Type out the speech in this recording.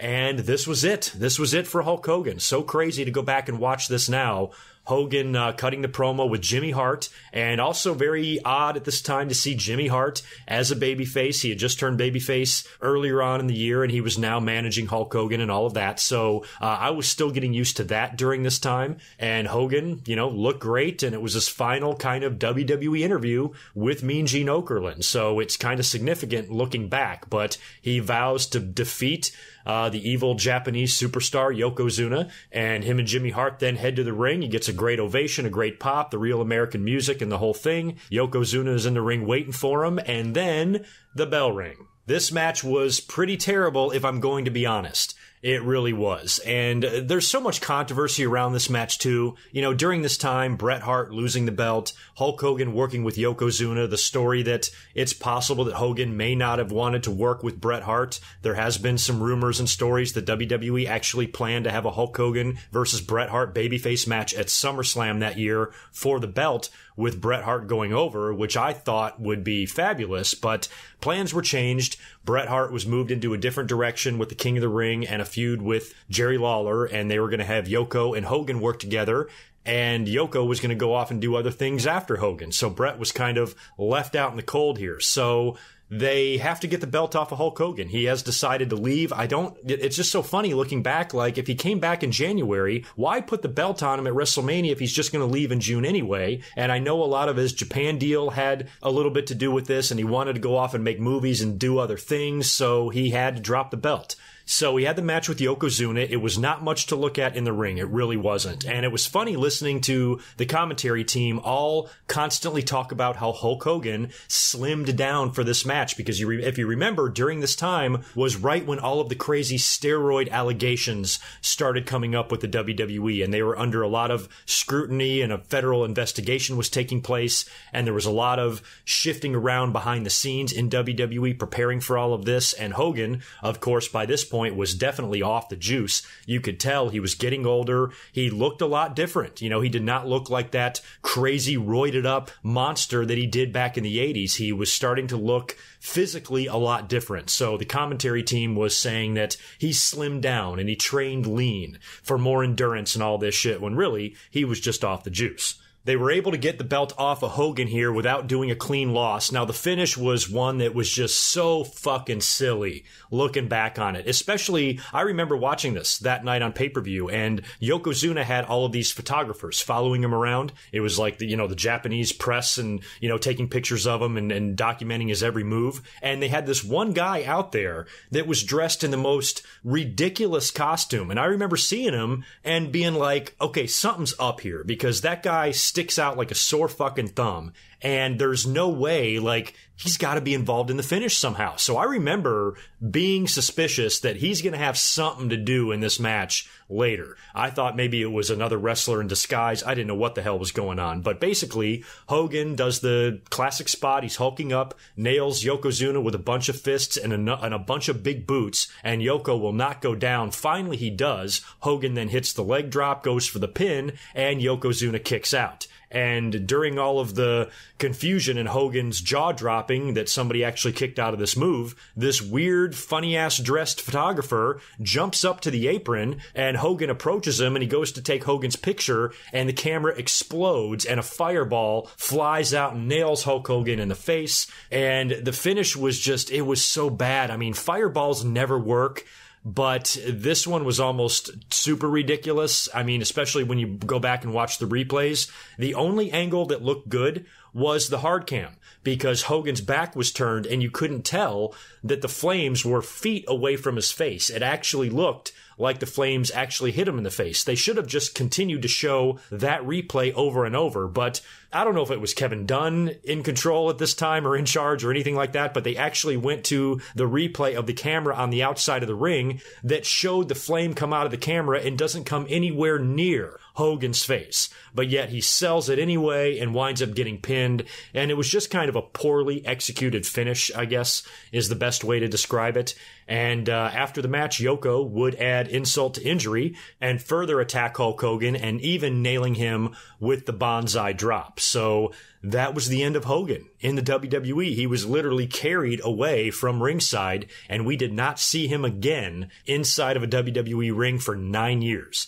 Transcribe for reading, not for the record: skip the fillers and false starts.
And this was it. This was it for Hulk Hogan. So crazy to go back and watch this now. Hogan cutting the promo with Jimmy Hart, and also very odd at this time to see Jimmy Hart as a babyface. He had just turned babyface earlier on in the year, and he was now managing Hulk Hogan and all of that. So I was still getting used to that during this time. And Hogan, looked great, and it was his final kind of WWE interview with Mean Gene Okerlund. So it's kind of significant looking back, but he vows to defeat the evil Japanese superstar Yokozuna, and him and Jimmy Hart then head to the ring. He gets a great ovation, a great pop, the real American music and the whole thing. Yokozuna is in the ring waiting for him, and then the bell ring. This match was pretty terrible, if I'm going to be honest. It really was. And there's so much controversy around this match, too. During this time, Bret Hart losing the belt, Hulk Hogan working with Yokozuna, the story that it's possible that Hogan may not have wanted to work with Bret Hart. There has been some rumors and stories that WWE actually planned to have a Hulk Hogan versus Bret Hart babyface match at SummerSlam that year for the belt, with Bret Hart going over, which I thought would be fabulous, but plans were changed. Bret Hart was moved into a different direction with the King of the Ring and a feud with Jerry Lawler, and they were going to have Yoko and Hogan work together, and Yoko was going to go off and do other things after Hogan. So Bret was kind of left out in the cold here. So they have to get the belt off of Hulk Hogan. He has decided to leave. It's just so funny looking back. Like, if he came back in January, why put the belt on him at WrestleMania if he's just going to leave in June anyway? And I know a lot of his Japan deal had a little bit to do with this, and he wanted to go off and make movies and do other things, so he had to drop the belt. So he had the match with Yokozuna. It was not much to look at in the ring. It really wasn't. And it was funny listening to the commentary team all constantly talk about how Hulk Hogan slimmed down for this match, because if you remember, during this time was right when all of the crazy steroid allegations started coming up with the WWE, and they were under a lot of scrutiny, and a federal investigation was taking place, and there was a lot of shifting around behind the scenes in WWE preparing for all of this. And Hogan, of course, by this point was definitely off the juice. You could tell he was getting older. He looked a lot different. He did not look like that crazy roided up monster that he did back in the 80s. He was starting to look physically a lot different. So the commentary team was saying that he slimmed down and he trained lean for more endurance and all this shit, when really he was just off the juice. They were able to get the belt off of Hogan here without doing a clean loss. Now, the finish was one that was just so fucking silly looking back on it. Especially, I remember watching this that night on pay-per-view, and Yokozuna had all of these photographers following him around. It was like the Japanese press and, taking pictures of him and documenting his every move. And they had this one guy out there that was dressed in the most ridiculous costume. And I remember seeing him and being like, okay, something's up here, because that guy sticks out like a sore fucking thumb, and there's no way, like, he's got to be involved in the finish somehow. So I remember being suspicious that he's going to have something to do in this match later. I thought maybe it was another wrestler in disguise. I didn't know what the hell was going on. But basically, Hogan does the classic spot. He's hulking up, nails Yokozuna with a bunch of fists and a bunch of big boots, and Yoko will not go down. Finally, he does. Hogan then hits the leg drop, goes for the pin, and Yokozuna kicks out. And during all of the confusion and Hogan's jaw dropping that somebody actually kicked out of this move, this weird, funny-ass dressed photographer jumps up to the apron, and Hogan approaches him, and he goes to take Hogan's picture, and the camera explodes, and a fireball flies out and nails Hulk Hogan in the face. And the finish was just, it was so bad. I mean, fireballs never work, but this one was almost super ridiculous. I mean, especially when you go back and watch the replays. The only angle that looked good was the hard cam, because Hogan's back was turned and you couldn't tell that the flames were feet away from his face. It actually looked like the flames actually hit him in the face. They should have just continued to show that replay over and over, but I don't know if it was Kevin Dunn in control at this time or in charge or anything like that, but they actually went to the replay of the camera on the outside of the ring that showed the flame come out of the camera and doesn't come anywhere near Hogan's face. But yet he sells it anyway and winds up getting pinned. And it was just kind of a poorly executed finish, I guess, is the best way to describe it. And after the match, Yoko would add insult to injury and further attack Hulk Hogan and even nailing him with the Banzai drop. So that was the end of Hogan in the WWE. He was literally carried away from ringside, and we did not see him again inside of a WWE ring for 9 years.